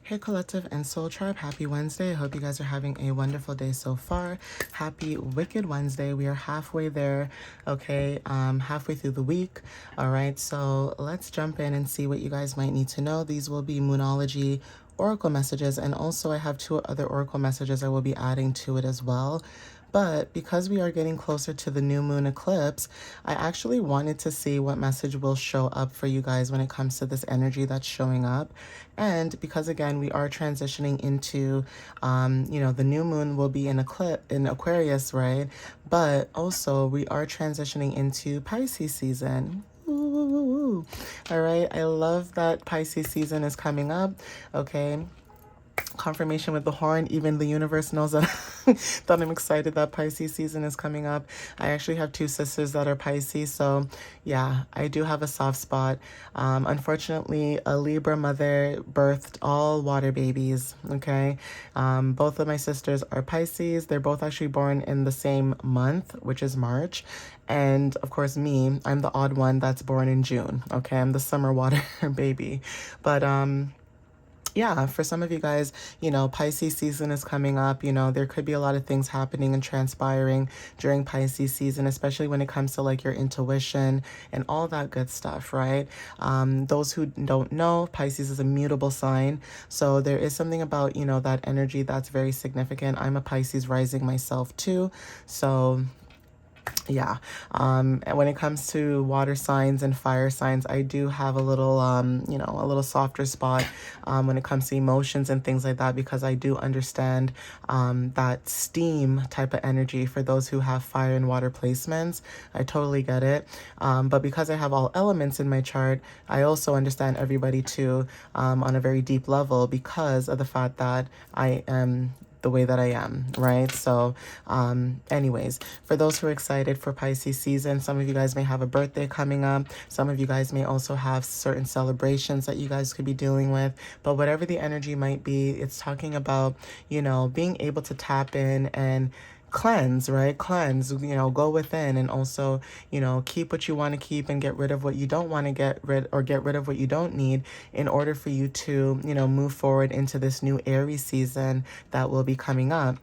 Hey Collective and Soul Tribe, happy Wednesday. I hope you guys are having a wonderful day so far. Happy Wicked Wednesday. We are halfway there, okay, halfway through the week. All right, so let's jump in and see what you guys might need to know. These will be Moonology Oracle messages, and also I have 2 other Oracle messages I will be adding to it as well. But because we are getting closer to the new moon eclipse, I actually wanted to see what message will show up for you guys when it comes to this energy that's showing up. And because again, we are transitioning into, the new moon will be in Aquarius, right? But also we are transitioning into Pisces season. Ooh. All right. I love that Pisces season is coming up. Okay. Confirmation with the horn. Even the universe knows that, that I'm excited that Pisces season is coming up. I actually have 2 sisters that are Pisces, so yeah, I do have a soft spot. Unfortunately, a Libra mother birthed all water babies, okay? Both of my sisters are Pisces. They're both actually born in the same month, which is March. And of course, me, I'm the odd one that's born in June, okay? I'm the summer water baby. But, yeah, for some of you guys, Pisces season is coming up. There could be a lot of things happening and transpiring during Pisces season, especially when it comes to like your intuition and all that good stuff, right? Those who don't know, Pisces is a mutable sign. So there is something about, that energy that's very significant. I'm a Pisces rising myself too. So yeah, and when it comes to water signs and fire signs, I do have a little, a little softer spot when it comes to emotions and things like that, because I do understand that steam type of energy for those who have fire and water placements. I totally get it. But because I have all elements in my chart, I also understand everybody too on a very deep level, because of the fact that I am the way that I am, right? So anyways, for those who are excited for Pisces season, some of you guys may have a birthday coming up. Some of you guys may also have certain celebrations that you guys could be dealing with. But whatever the energy might be, it's talking about, being able to tap in and cleanse, right? Cleanse, go within, and also, keep what you want to keep and get rid of what you don't want to get rid of what you don't need, in order for you to, move forward into this new Aries season that will be coming up.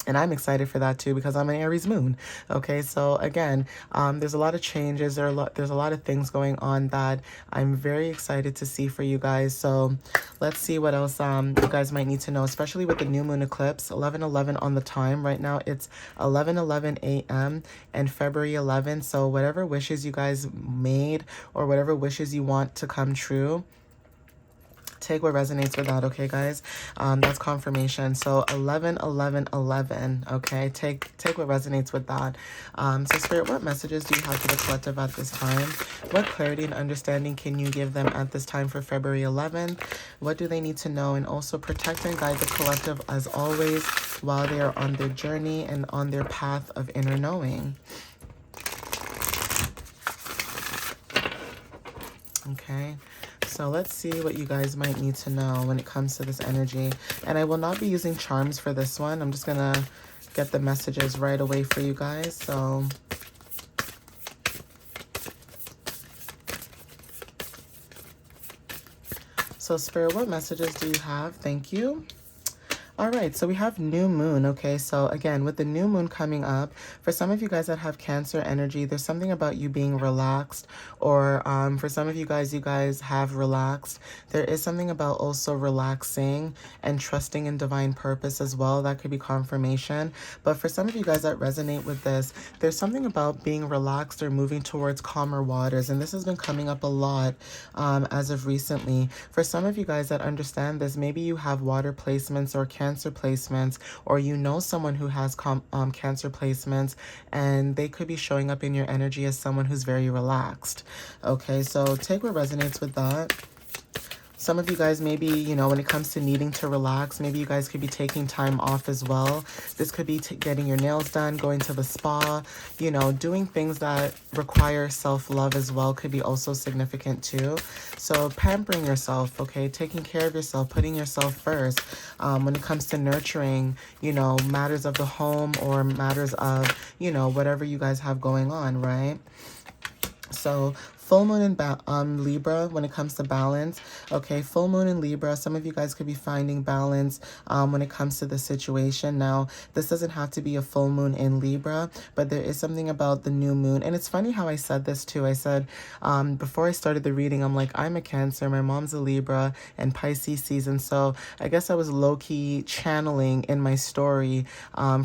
And I'm excited for that too, because I'm an Aries moon. Okay, so again, there's a lot of changes. There's a lot of things going on that I'm very excited to see for you guys. So let's see what else you guys might need to know, especially with the new moon eclipse. 11:11 on the time right now. It's 11:11 a.m. and February 11. So whatever wishes you guys made, or whatever wishes you want to come true, take what resonates with that, okay, guys? That's confirmation. So 11:11:11. Okay, take what resonates with that. So Spirit, what messages do you have for the collective at this time? What clarity and understanding can you give them at this time for February 11th? What do they need to know? And also protect and guide the collective as always while they are on their journey and on their path of inner knowing. Okay. So let's see what you guys might need to know when it comes to this energy. And I will not be using charms for this one. I'm just going to get the messages right away for you guys. So Spirit, what messages do you have? Thank you. All right, so we have new moon, okay? So again, with the new moon coming up, for some of you guys that have Cancer energy, there's something about you being relaxed, or for some of you guys have relaxed. There is something about also relaxing and trusting in divine purpose as well. That could be confirmation. But for some of you guys that resonate with this, there's something about being relaxed or moving towards calmer waters. And this has been coming up a lot as of recently. For some of you guys that understand this, maybe you have water placements or Cancer placements, or someone who has Cancer placements, and they could be showing up in your energy as someone who's very relaxed. Okay, so take what resonates with that. Some of you guys maybe, when it comes to needing to relax, maybe you guys could be taking time off as well. This could be getting your nails done, going to the spa, doing things that require self-love as well could be also significant too. So pampering yourself, okay, taking care of yourself, putting yourself first. When it comes to nurturing, matters of the home, or matters of, whatever you guys have going on, right? So full moon in Libra when it comes to balance. Okay, full moon in Libra. Some of you guys could be finding balance when it comes to the situation. Now, this doesn't have to be a full moon in Libra, but there is something about the new moon. And it's funny how I said this too. I said, before I started the reading, I'm like, I'm a Cancer, my mom's a Libra, and Pisces season. So I guess I was low-key channeling in my story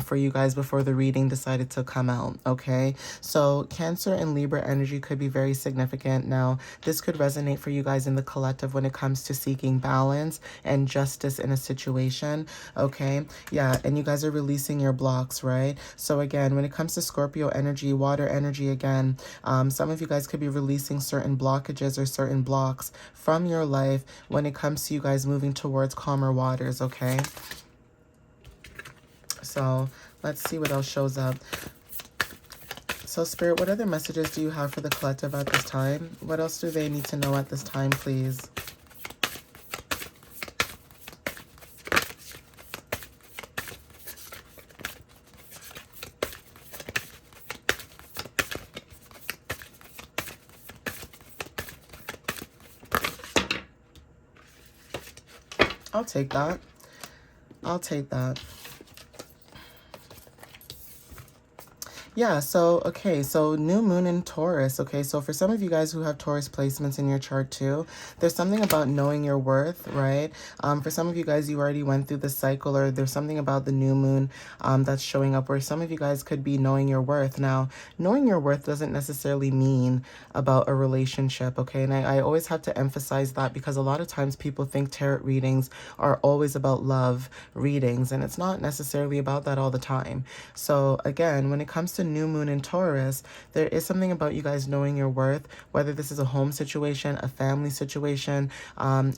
for you guys before the reading decided to come out, okay? So Cancer and Libra energy could be very significant. Now, this could resonate for you guys in the collective when it comes to seeking balance and justice in a situation, okay? Yeah, and you guys are releasing your blocks, right? So again, when it comes to Scorpio energy, water energy again, some of you guys could be releasing certain blockages or certain blocks from your life when it comes to you guys moving towards calmer waters, okay? So let's see what else shows up. So Spirit, what other messages do you have for the collective at this time? What else do they need to know at this time, please? I'll take that. I'll take that. Yeah, so, okay, so new moon in Taurus, okay, so for some of you guys who have Taurus placements in your chart too, there's something about knowing your worth, right? For some of you guys, you already went through the cycle, or there's something about the new moon that's showing up where some of you guys could be knowing your worth. Now, knowing your worth doesn't necessarily mean about a relationship, okay? And I always have to emphasize that because a lot of times people think tarot readings are always about love readings, and it's not necessarily about that all the time. So again, when it comes to new moon in Taurus, there is something about you guys knowing your worth, whether this is a home situation, a family situation,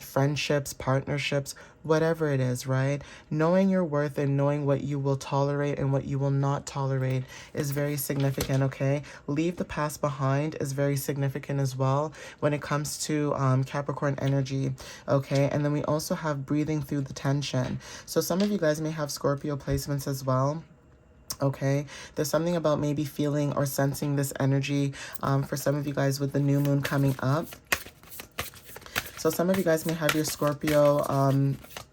friendships, partnerships, whatever it is, right? Knowing your worth and knowing what you will tolerate and what you will not tolerate is very significant, okay? Leave the past behind is very significant as well when it comes to Capricorn energy, okay? And then we also have breathing through the tension. So some of you guys may have Scorpio placements as well. Okay, there's something about maybe feeling or sensing this energy for some of you guys with the new moon coming up. So some of you guys may have your Scorpio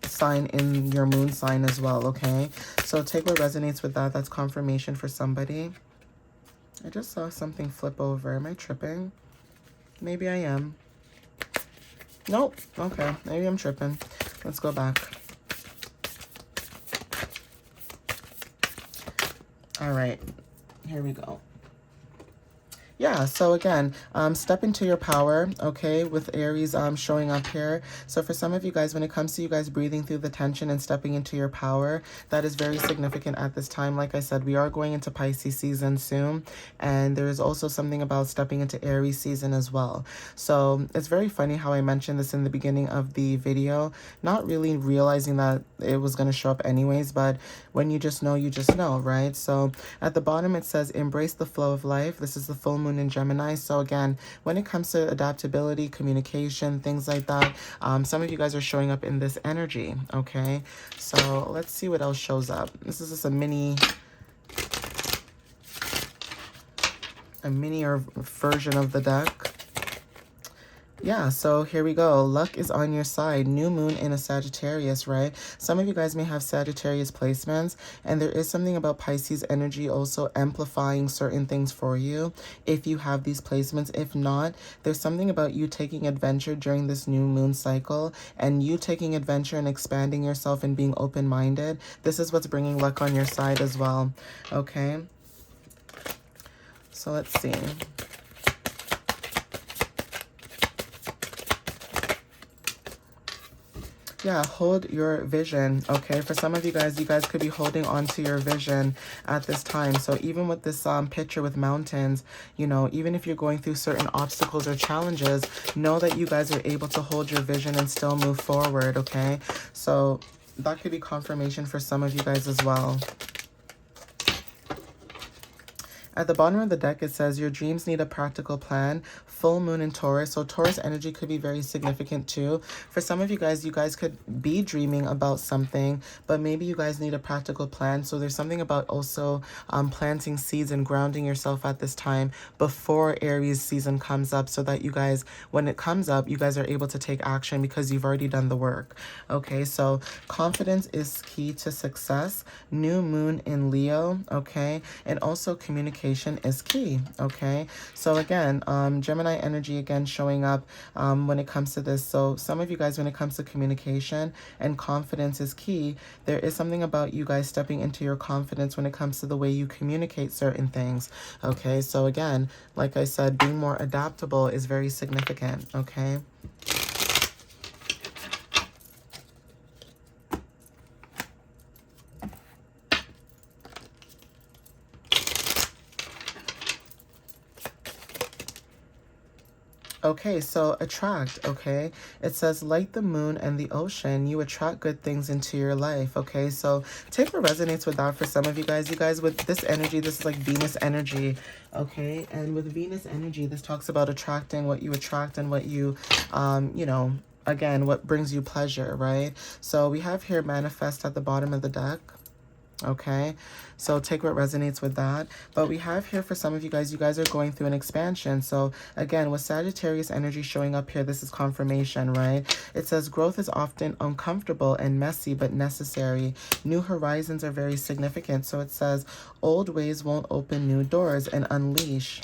sign in your moon sign as well, okay? So take what resonates with that. That's confirmation for somebody. I just saw something flip over. Am I tripping? Maybe I am. Nope. Okay, maybe I'm tripping. Let's go back. All right, here we go. Yeah, so again, step into your power, okay, with Aries showing up here. So for some of you guys, when it comes to you guys breathing through the tension and stepping into your power, that is very significant at this time. Like I said, we are going into Pisces season soon, and there is also something about stepping into Aries season as well. So it's very funny how I mentioned this in the beginning of the video, not really realizing that it was going to show up anyways, but when you just know, right? So at the bottom, it says, embrace the flow of life. This is the full moon in Gemini. So again, when it comes to adaptability, communication, things like that, some of you guys are showing up in this energy, okay? So let's see what else shows up. This is just a mini or version of the deck. Yeah, so here we go. Luck is on your side. New moon in a Sagittarius, right? Some of you guys may have Sagittarius placements, and there is something about Pisces energy also amplifying certain things for you if you have these placements. If not, there's something about you taking adventure during this new moon cycle, and you taking adventure and expanding yourself and being open-minded. This is what's bringing luck on your side as well, okay? So let's see. Yeah, hold your vision, okay? For some of you guys could be holding on to your vision at this time. So even with this picture with mountains, you know, even if you're going through certain obstacles or challenges, know that you guys are able to hold your vision and still move forward, okay? So that could be confirmation for some of you guys as well. At the bottom of the deck, it says your dreams need a practical plan. Full moon in Taurus. So Taurus energy could be very significant too. For some of you guys could be dreaming about something, but maybe you guys need a practical plan. So there's something about also planting seeds and grounding yourself at this time before Aries season comes up, so that you guys, when it comes up, you guys are able to take action because you've already done the work. Okay, so confidence is key to success. New moon in Leo. Okay, and also communication is key. Okay, so again, Gemini energy again showing up when it comes to this. So some of you guys, when it comes to communication and confidence is key, there is something about you guys stepping into your confidence when it comes to the way you communicate certain things. Okay, so again, like I said, being more adaptable is very significant. Okay. Okay, so attract, okay? It says, like the moon and the ocean, you attract good things into your life, okay? So take what resonates with that for some of you guys. You guys, with this energy, this is like Venus energy, okay? And with Venus energy, this talks about attracting what you attract and what you, you know, again, what brings you pleasure, right? So we have here manifest at the bottom of the deck. Okay, so take what resonates with that. But we have here for some of you guys are going through an expansion. So again, with Sagittarius energy showing up here, this is confirmation, right? It says growth is often uncomfortable and messy, but necessary. New horizons are very significant. So it says old ways won't open new doors and unleash.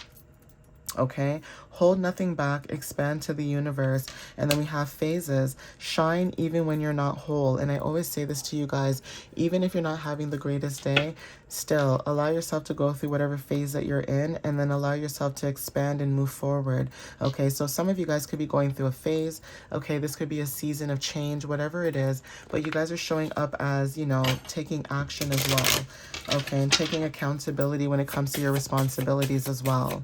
Okay, hold nothing back, expand to the universe. And then we have phases. Shine even when you're not whole. And I always say this to you guys, even if you're not having the greatest day, still allow yourself to go through whatever phase that you're in, and then allow yourself to expand and move forward. Okay, so some of you guys could be going through a phase. Okay, this could be a season of change, whatever it is, but you guys are showing up as, you know, taking action as well. Okay, and taking accountability when it comes to your responsibilities as well.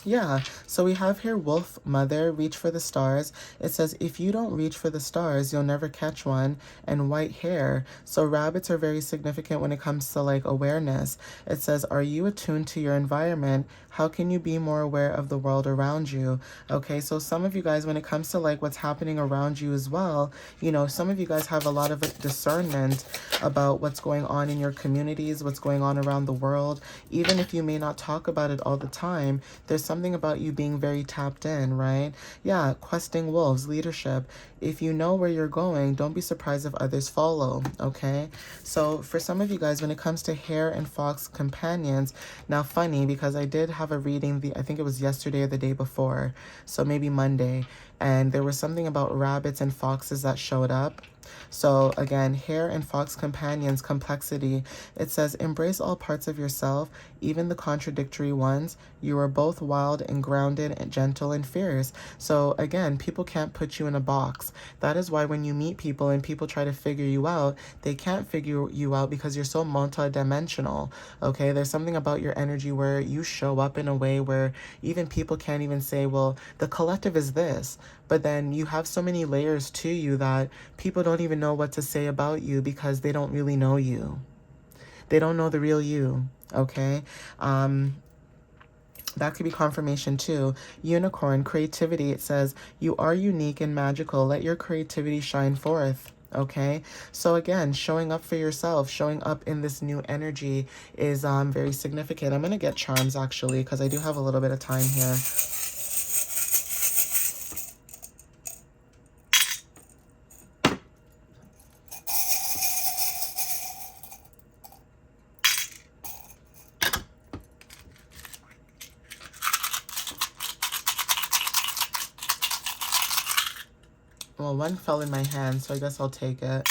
Yeah, so we have here Wolf Mother, reach for the stars. It says, if you don't reach for the stars, you'll never catch one. And white hair. So rabbits are very significant when it comes to like awareness. It says, are you attuned to your environment? How can you be more aware of the world around you? Okay, so some of you guys, when it comes to like what's happening around you as well, you know, some of you guys have a lot of discernment about what's going on in your communities, what's going on around the world. Even if you may not talk about it all the time, there's something about you being very tapped in, right? Yeah, questing wolves, leadership. If you know where you're going, don't be surprised if others follow, okay? So for some of you guys, when it comes to hare and fox companions, now funny because I did have a reading, I think it was yesterday or the day before, so maybe Monday, and there was something about rabbits and foxes that showed up. So again, hare and fox companions, complexity. It says, embrace all parts of yourself, even the contradictory ones. You are both wild and grounded and gentle and fierce. So again, people can't put you in a box. That is why when you meet people and people try to figure you out, they can't figure you out because you're so multidimensional. Okay, there's something about your energy where you show up in a way where even people can't even say, well, the collective is this. But then you have so many layers to you that people don't even know what to say about you because they don't really know you. They don't know the real you, okay? That could be confirmation too. Unicorn, creativity. It says, you are unique and magical. Let your creativity shine forth. Okay, so again, showing up for yourself, showing up in this new energy is very significant. I'm going to get charms actually because I do have a little bit of time here. Well, one fell in my hand, so I guess I'll take it.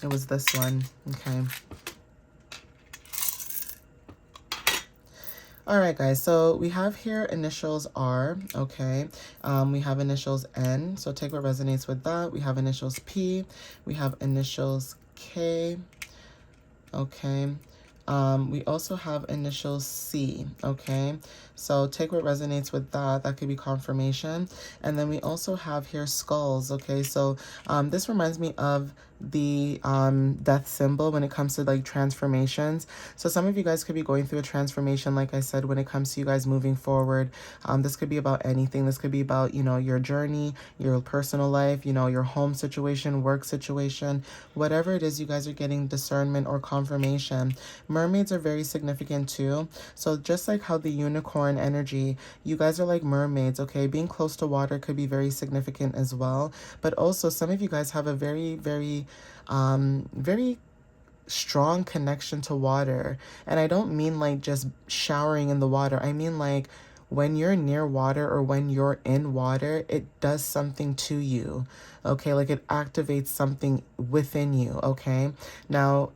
It was this one. Okay. All right, guys. So we have here initials R. Okay. We have initials N. So take what resonates with that. We have initials P. We have initials K. Okay. We also have initials C, okay? So take what resonates with that. That could be confirmation. And then we also have here skulls, okay? So this reminds me of the death symbol when it comes to like transformations. So some of you guys could be going through a transformation, like I said, when it comes to you guys moving forward. This could be about anything. This could be about, you know, your journey, your personal life, you know, your home situation, work situation, whatever it is you guys are getting discernment or confirmation. Mermaids are very significant too. So just like how the unicorn energy, you guys are like mermaids, okay? Being close to water could be very significant as well. But also some of you guys have a very strong connection to water. And I don't mean like just showering in the water. I mean like when you're near water or when you're in water, it does something to you, okay? Like it activates something within you, okay? Now,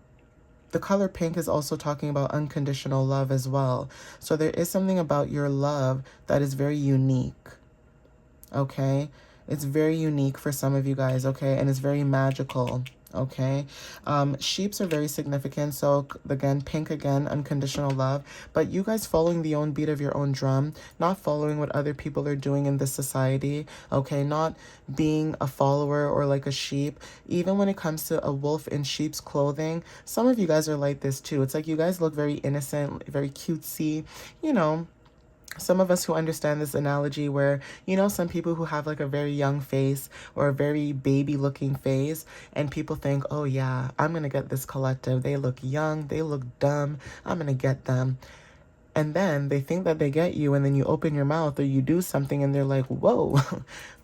the color pink is also talking about unconditional love as well. So there is something about your love that is very unique, okay? It's very unique for some of you guys, okay? And it's very magical, okay? Sheeps are very significant. So again, pink again, unconditional love. But you guys following the own beat of your own drum, not following what other people are doing in this society, okay? Not being a follower or like a sheep. Even when it comes to a wolf in sheep's clothing, some of you guys are like this too. It's like you guys look very innocent, very cutesy, you know. Some of us who understand this analogy where, you know, some people who have like a very young face or a very baby looking face, and people think, oh yeah, I'm going to get this collective. They look young, they look dumb, I'm going to get them. And then they think that they get you, and then you open your mouth or you do something and they're like, whoa,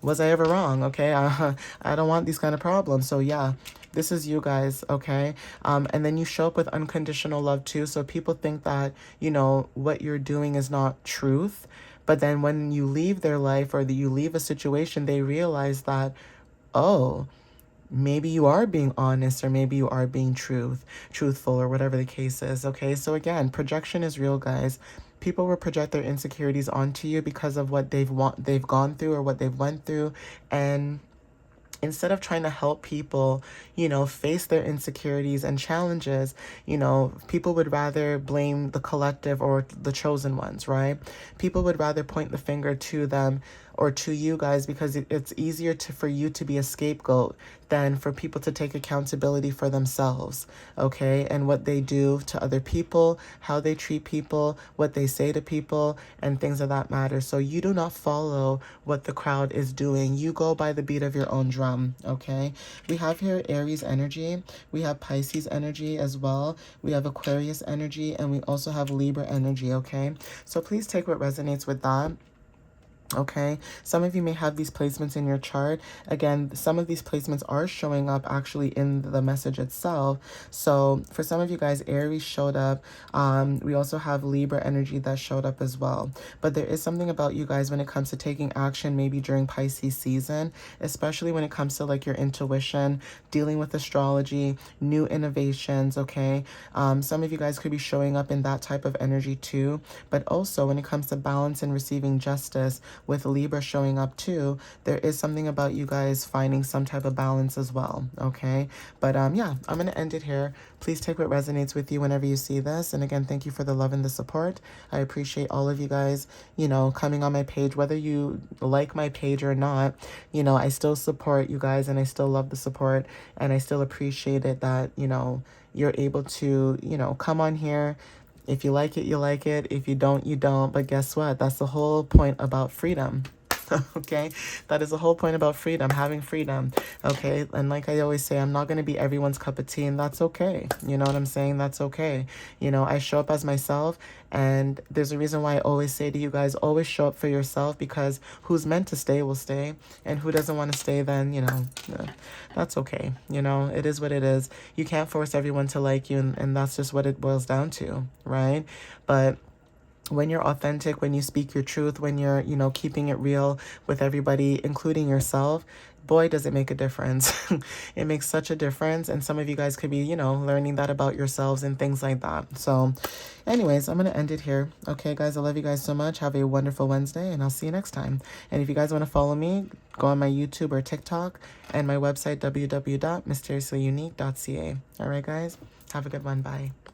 was I ever wrong? Okay, I don't want these kind of problems. So yeah, this is you guys, okay? And then you show up with unconditional love too. So people think that, you know, what you're doing is not truth. But then when you leave their life or that you leave a situation, they realize that, oh, maybe you are being honest, or maybe you are being truthful, or whatever the case is, okay? So again, projection is real, guys. People will project their insecurities onto you because of what they've gone through or what they've went through. And instead of trying to help people, you know, face their insecurities and challenges, you know, people would rather blame the collective or the chosen ones, right? People would rather point the finger to them or to you guys because it's easier for you to be a scapegoat than for people to take accountability for themselves, okay? And what they do to other people, how they treat people, what they say to people, and things of that matter. So you do not follow what the crowd is doing. You go by the beat of your own drum, okay? We have here Aries energy. We have Pisces energy as well. We have Aquarius energy, and we also have Libra energy, okay? So please take what resonates with that. Okay, some of you may have these placements in your chart. Again, some of these placements are showing up actually in the message itself. So for some of you guys, Aries showed up. We also have Libra energy that showed up as well. But there is something about you guys when it comes to taking action, maybe during Pisces season, especially when it comes to like your intuition, dealing with astrology, new innovations, okay? Some of you guys could be showing up in that type of energy too. But also when it comes to balance and receiving justice, with Libra showing up too, there is something about you guys finding some type of balance as well, okay? But yeah, I'm going to end it here. Please take what resonates with you whenever you see this. And again, thank you for the love and the support. I appreciate all of you guys, you know, coming on my page. Whether you like my page or not, you know, I still support you guys and I still love the support. And I still appreciate it that, you know, you're able to, you know, come on here. If you like it, you like it. If you don't, you don't. But guess what? That's the whole point about freedom. Okay? That is the whole point about freedom, having freedom. Okay? And like I always say, I'm not going to be everyone's cup of tea, and that's okay. You know what I'm saying? That's okay. You know, I show up as myself, and there's a reason why I always say to you guys, always show up for yourself, because who's meant to stay will stay, and who doesn't want to stay, then, you know, that's okay. You know, it is what it is. You can't force everyone to like you, and that's just what it boils down to, right? But when you're authentic, when you speak your truth, when you're, you know, keeping it real with everybody, including yourself, boy, does it make a difference. It makes such a difference. And some of you guys could be, you know, learning that about yourselves and things like that. So anyways, I'm going to end it here. Okay, guys, I love you guys so much. Have a wonderful Wednesday, and I'll see you next time. And if you guys want to follow me, go on my YouTube or TikTok and my website, www.mysteriouslyunique.ca. All right, guys, have a good one. Bye.